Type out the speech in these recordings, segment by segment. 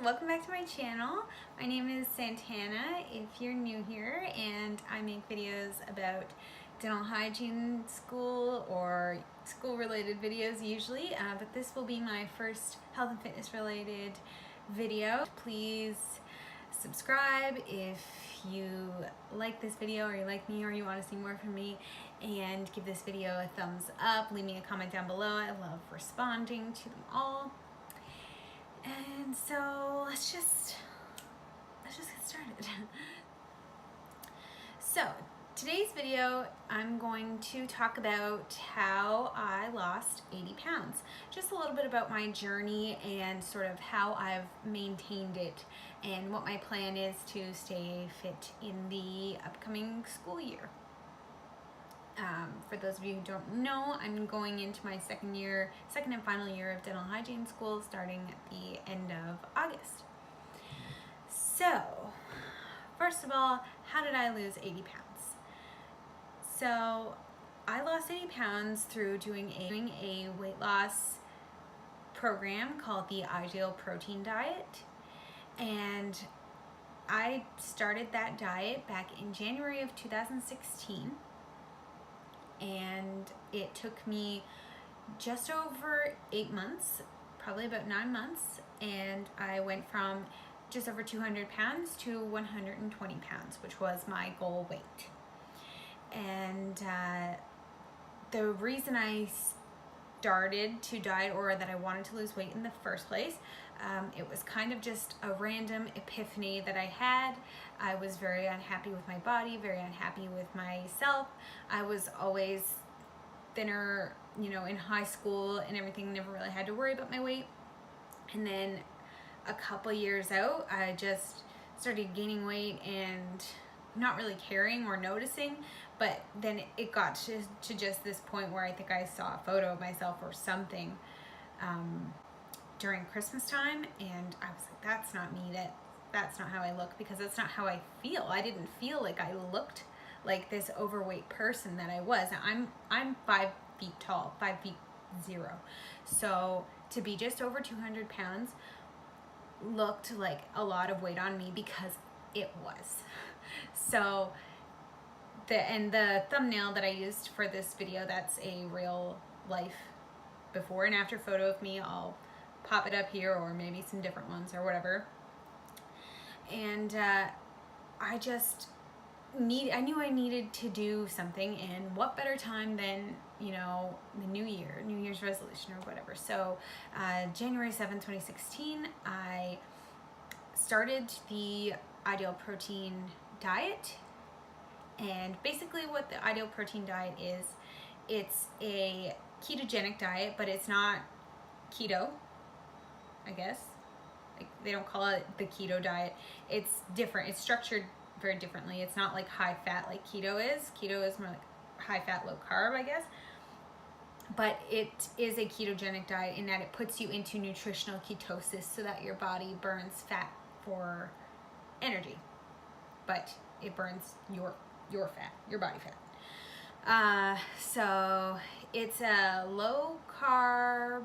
welcome back to my channel. My name is Santana if you're new here, and I make videos about dental hygiene school or school related videos usually, but this will be my first health and fitness related video. Please subscribe if you like this video or you like me or you want to see more from me, and give this video a thumbs up. Leave me a comment down below. I love responding to them all. And so let's just get started. So today's video, I'm going to talk about how I lost 80 pounds. Just a little bit about my journey and sort of how I've maintained it and what my plan is to stay fit in the upcoming school year. For those of you who don't know, I'm going into my second and final year of dental hygiene school starting at the end of August. So, first of all, how did I lose 80 pounds? So, I lost 80 pounds through doing a weight loss program called the Ideal Protein Diet. And I started that diet back in January of 2016. And it took me just over 8 months, probably about 9 months, and I went from just over 200 pounds to 120 pounds, which was my goal weight. And the reason I started to diet, or that I wanted to lose weight in the first place, it was kind of just a random epiphany that I had. I was very unhappy with my body, very unhappy with myself. I was always thinner, in high school and everything, never really had to worry about my weight. And then a couple years out, I just started gaining weight and not really caring or noticing. But then it got to just this point where I think I saw a photo of myself or something during Christmas time, and I was like, that's not me, that's not how I look, because that's not how I feel. I didn't feel like I looked like this overweight person that I was. Now, I'm 5 feet tall, 5'0". So to be just over 200 pounds looked like a lot of weight on me, because it was. So the thumbnail that I used for this video, that's a real life before and after photo of me. I'll pop it up here, or maybe some different ones or whatever. And I knew I needed to do something, and what better time than, the New Year's resolution or whatever. So January 7th, 2016, I started the Ideal Protein Diet. And basically what the Ideal Protein Diet is, it's a ketogenic diet, but it's not keto, I guess. Like, they don't call it the keto diet. It's different. It's structured very differently. It's not like high fat like keto is. Keto is more like high fat, low carb, I guess. But it is a ketogenic diet in that it puts you into nutritional ketosis so that your body burns fat for energy. But it burns your fat, your body fat. So it's a low carb,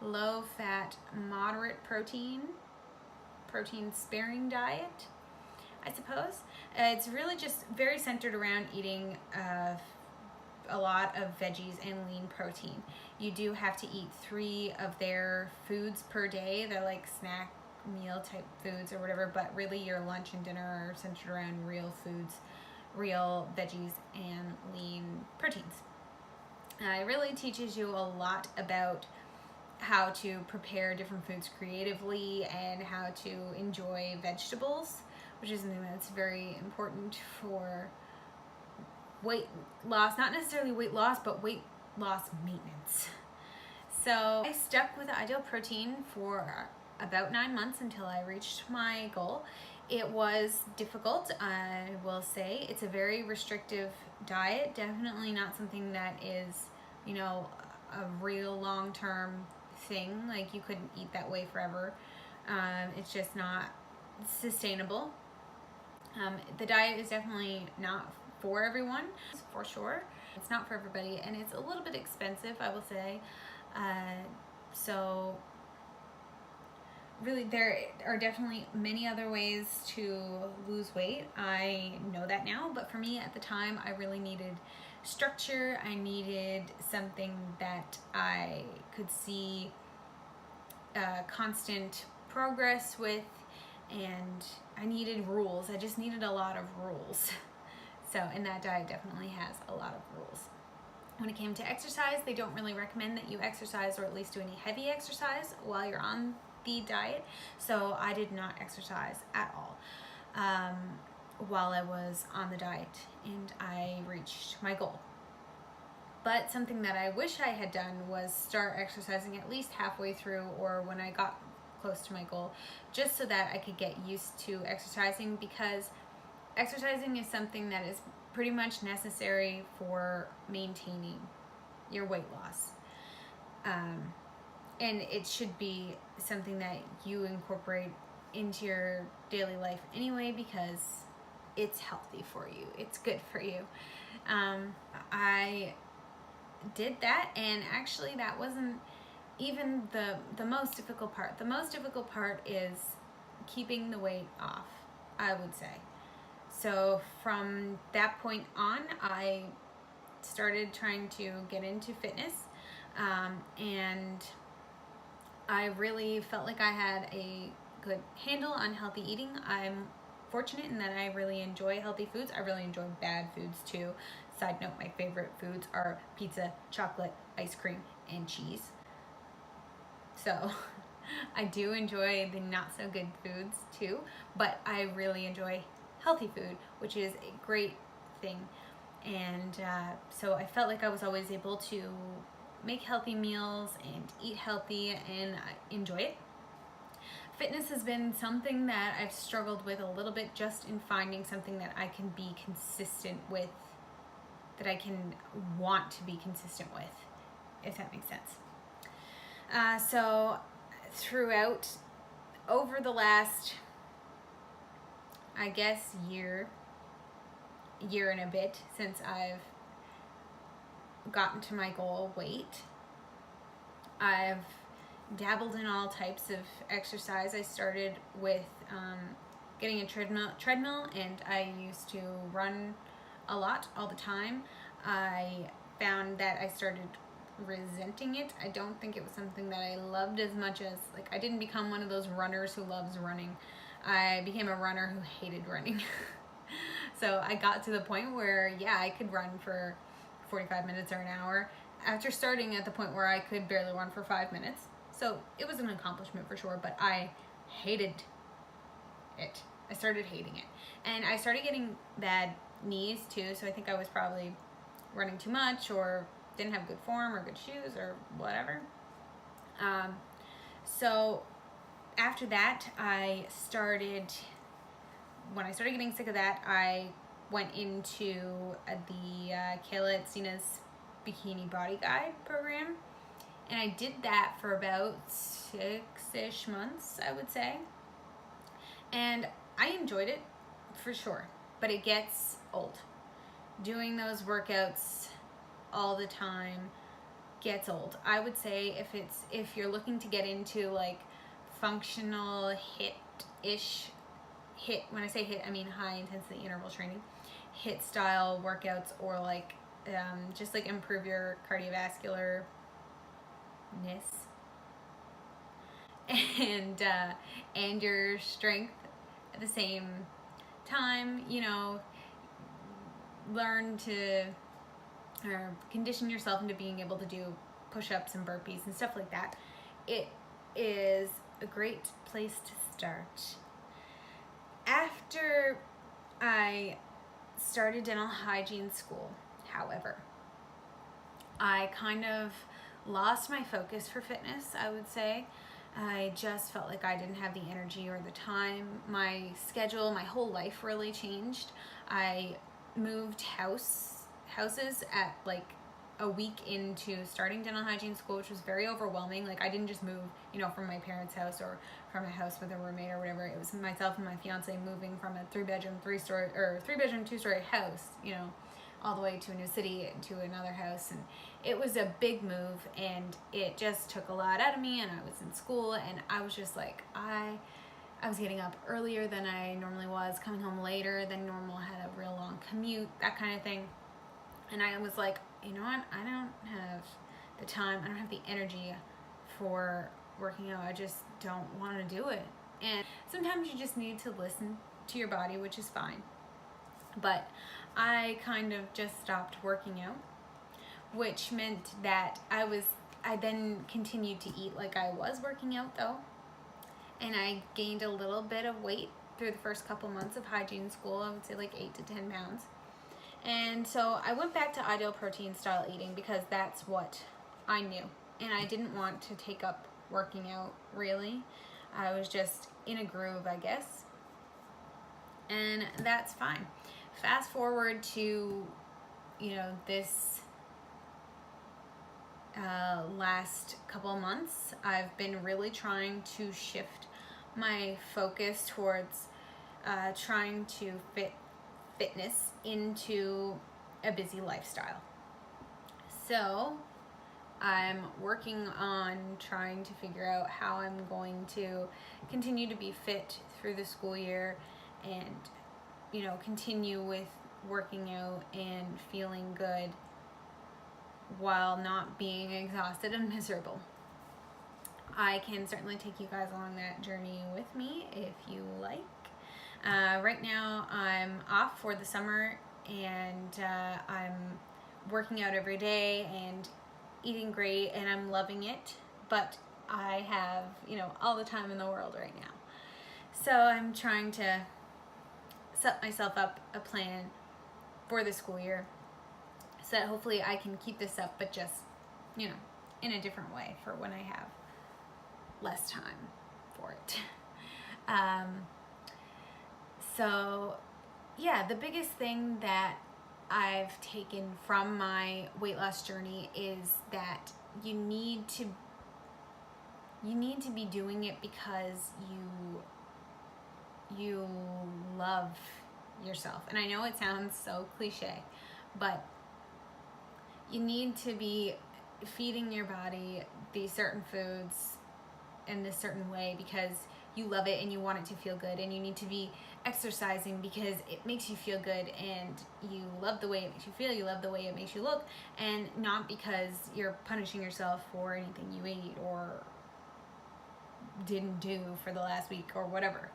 low fat, moderate protein sparing diet, I suppose. It's really just very centered around eating a lot of veggies and lean protein. You do have to eat 3 of their foods per day. They're like snack meal type foods or whatever, but really your lunch and dinner are centered around real foods, real veggies and lean proteins. It really teaches you a lot about how to prepare different foods creatively and how to enjoy vegetables, which is something that's very important for weight loss. Not necessarily weight loss, but weight loss maintenance. So I stuck with the Ideal Protein for about 9 months until I reached my goal. It was difficult, I will say. It's a very restrictive diet, definitely not something that is, a real long-term thing. Like, you couldn't eat that way forever. It's just not sustainable. The diet is definitely not for everyone, for sure. It's not for everybody, and it's a little bit expensive, I will say. So really, there are definitely many other ways to lose weight. I know that now, but for me at the time, I really needed structure. I needed something that I could see constant progress with, and I needed rules. I just needed a lot of rules. So, and that diet definitely has a lot of rules. When it came to exercise, they don't really recommend that you exercise or at least do any heavy exercise while you're on the diet. So I did not exercise at all while I was on the diet, and I reached my goal. But something that I wish I had done was start exercising at least halfway through or when I got close to my goal, just so that I could get used to exercising, because exercising is something that is pretty much necessary for maintaining your weight loss. And it should be something that you incorporate into your daily life anyway, because it's healthy for you. It's good for you. I did that, and actually that wasn't even the most difficult part. The most difficult part is keeping the weight off, I would say. So from that point on, I started trying to get into fitness, and I really felt like I had a good handle on healthy eating. I'm fortunate in that I really enjoy healthy foods. I really enjoy bad foods too. Side note, my favorite foods are pizza, chocolate, ice cream, and cheese. So I do enjoy the not so good foods too, but I really enjoy healthy food, which is a great thing. And so I felt like I was always able to make healthy meals and eat healthy, and I enjoy it. Fitness has been something that I've struggled with a little bit, just in finding something that I can be consistent with, that I can want to be consistent with, if that makes sense. So throughout, over the last, I guess, year and a bit since I've gotten to my goal weight, I've dabbled in all types of exercise. I started with getting a treadmill, and I used to run a lot all the time. I found that I started resenting it. I don't think it was something that I loved as much as, like, I didn't become one of those runners who loves running. I became a runner who hated running. So I got to the point where, yeah, I could run for 45 minutes or an hour after starting at the point where I could barely run for 5 minutes. So it was an accomplishment for sure, but I hated it. I started hating it. And I started getting bad knees too, so I think I was probably running too much or didn't have good form or good shoes or whatever. So after that, when I started getting sick of that, I went into the Kayla Etzina's Bikini Body Guide program. And I did that for about 6-ish months, I would say. And I enjoyed it, for sure. But it gets old. Doing those workouts all the time gets old. I would say if you're looking to get into like functional HIIT-ish, when I say HIIT, I mean high intensity interval training, HIIT style workouts, or like just like improve your cardiovascularness and your strength at the same time, learn to or condition yourself into being able to do push-ups and burpees and stuff like that. It is a great place to start. After I started dental hygiene school, however, I kind of lost my focus for fitness, I would say. I just felt like I didn't have the energy or the time. My schedule, my whole life really changed. I moved houses at like a week into starting dental hygiene school, which was very overwhelming. Like, I didn't just move, from my parents' house or from a house with a roommate or whatever. It was myself and my fiance moving from a 3-bedroom, 2-story house, all the way to a new city, to another house, and it was a big move, and it just took a lot out of me, and I was in school, and I was just like, I was getting up earlier than I normally was, coming home later than normal, had a real long commute, that kind of thing. And I was like, you know what, I don't have the time, I don't have the energy for working out, I just don't want to do it. And sometimes you just need to listen to your body, which is fine. But I kind of just stopped working out, which meant that I then continued to eat like I was working out though. And I gained a little bit of weight through the first couple months of hygiene school. I would say like 8 to 10 pounds. And so I went back to ideal protein style eating because that's what I knew. And I didn't want to take up working out really. I was just in a groove, I guess. And that's fine. Fast forward to, this last couple of months, I've been really trying to shift my focus towards trying to fit fitness into a busy lifestyle. So I'm working on trying to figure out how I'm going to continue to be fit through the school year and, continue with working out and feeling good while not being exhausted and miserable. I can certainly take you guys along that journey with me if you like. Right now I'm off for the summer, and I'm working out every day and eating great, and I'm loving it, but I have, all the time in the world right now. So I'm trying to set myself up a plan for the school year so that hopefully I can keep this up, but just, in a different way for when I have less time for it. So yeah, the biggest thing that I've taken from my weight loss journey is that you need to be doing it because you love yourself. And I know it sounds so cliche, but you need to be feeding your body these certain foods in this certain way because you love it and you want it to feel good, and you need to be exercising because it makes you feel good and you love the way it makes you feel, you love the way it makes you look, and not because you're punishing yourself for anything you ate or didn't do for the last week or whatever.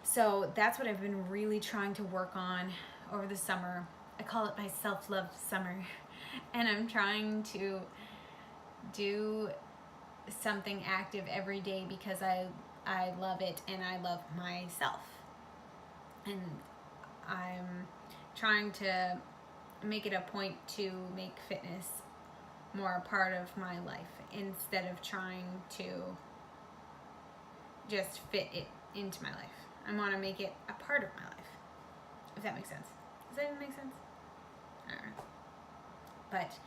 So that's what I've been really trying to work on over the summer. I call it my self-love summer. And I'm trying to do something active every day because I love it and I love myself. And I'm trying to make it a point to make fitness more a part of my life instead of trying to just fit it into my life. I want to make it a part of my life, if that makes sense. Does that even make sense? I don't know. But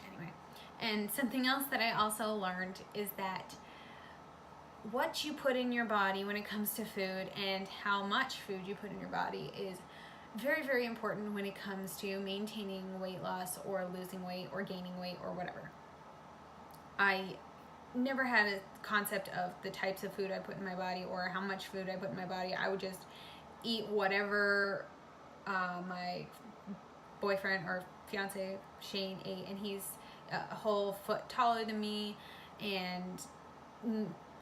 anyway, and something else that I also learned is that what you put in your body when it comes to food and how much food you put in your body is very, very important when it comes to maintaining weight loss or losing weight or gaining weight or whatever. I never had a concept of the types of food I put in my body or how much food I put in my body. I would just eat whatever my boyfriend or fiance Shane ate, and he's a whole foot taller than me and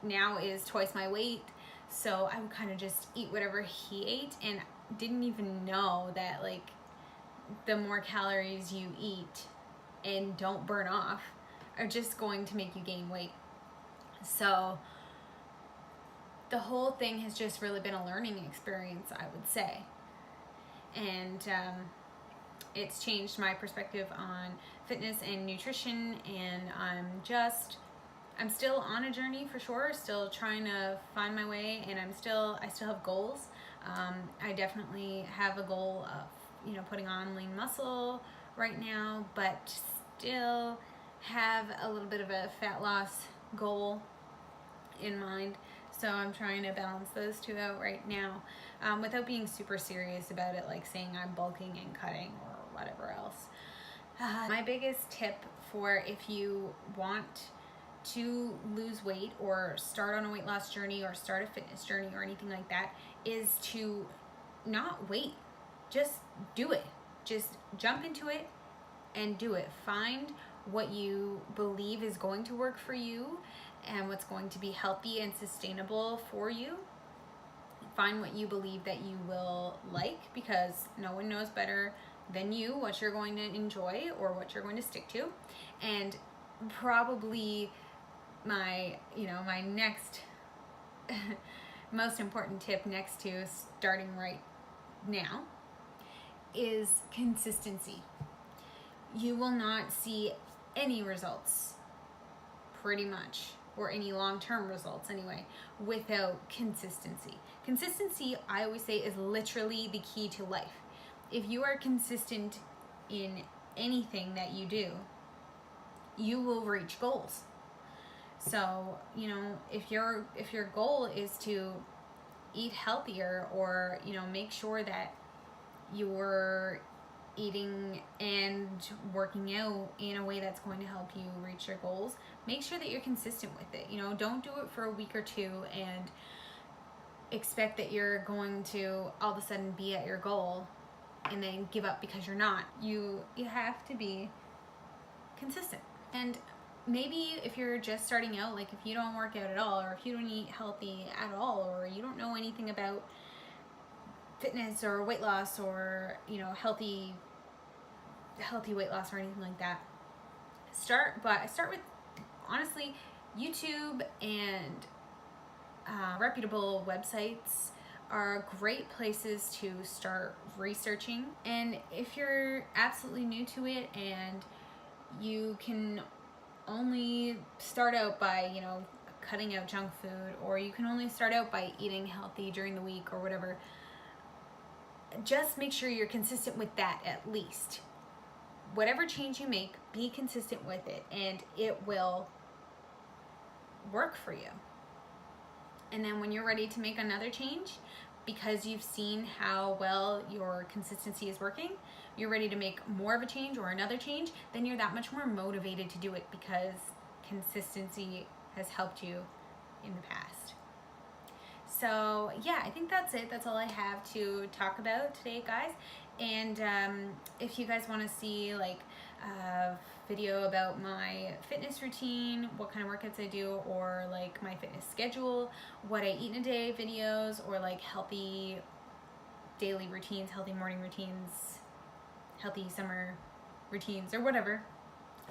now is twice my weight, so I would kind of just eat whatever he ate and didn't even know that like the more calories you eat and don't burn off are just going to make you gain weight. So the whole thing has just really been a learning experience, I would say. And it's changed my perspective on fitness and nutrition, and I'm still on a journey for sure, still trying to find my way, and I still have goals. I definitely have a goal of, putting on lean muscle right now, but still have a little bit of a fat loss goal in mind. So I'm trying to balance those two out right now, without being super serious about it, like saying I'm bulking and cutting or whatever else. My biggest tip for if you want to lose weight or start on a weight loss journey or start a fitness journey or anything like that is to not wait. Just do it. Just jump into it and do it. Find what you believe is going to work for you and what's going to be healthy and sustainable for you. Find what you believe that you will like, because no one knows better than you what you're going to enjoy or what you're going to stick to. And probably my next most important tip next to starting right now is consistency. You will not see any results, pretty much, or any long-term results anyway, without consistency. Consistency, I always say, is literally the key to life. If you are consistent in anything that you do, you will reach goals. So, if your goal is to eat healthier, or, make sure that you're eating and working out in a way that's going to help you reach your goals, make sure that you're consistent with it. Don't do it for a week or two and expect that you're going to all of a sudden be at your goal and then give up because you're not. You have to be consistent. And maybe if you're just starting out, like if you don't work out at all, or if you don't eat healthy at all, or you don't know anything about fitness or weight loss, or healthy weight loss or anything like that, start with honestly YouTube and reputable websites are great places to start researching. And if you're absolutely new to it and you can only start out by cutting out junk food, or you can only start out by eating healthy during the week or whatever, just make sure you're consistent with that. At least whatever change you make, be consistent with it, and it will work for you. And then when you're ready to make another change, because you've seen how well your consistency is working, you're ready to make more of a change or another change, then you're that much more motivated to do it because consistency has helped you in the past. So yeah, I think that's it. That's all I have to talk about today, guys. And if you guys want to see like a video about my fitness routine, what kind of workouts I do, or like my fitness schedule, what I eat in a day videos, or like healthy daily routines, healthy morning routines, healthy summer routines, or whatever,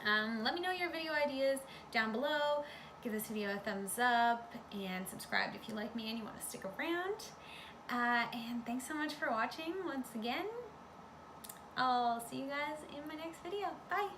let me know your video ideas down below. Give this video a thumbs up and subscribe if you like me and you want to stick around. And thanks so much for watching once again. I'll see you guys in my next video. Bye.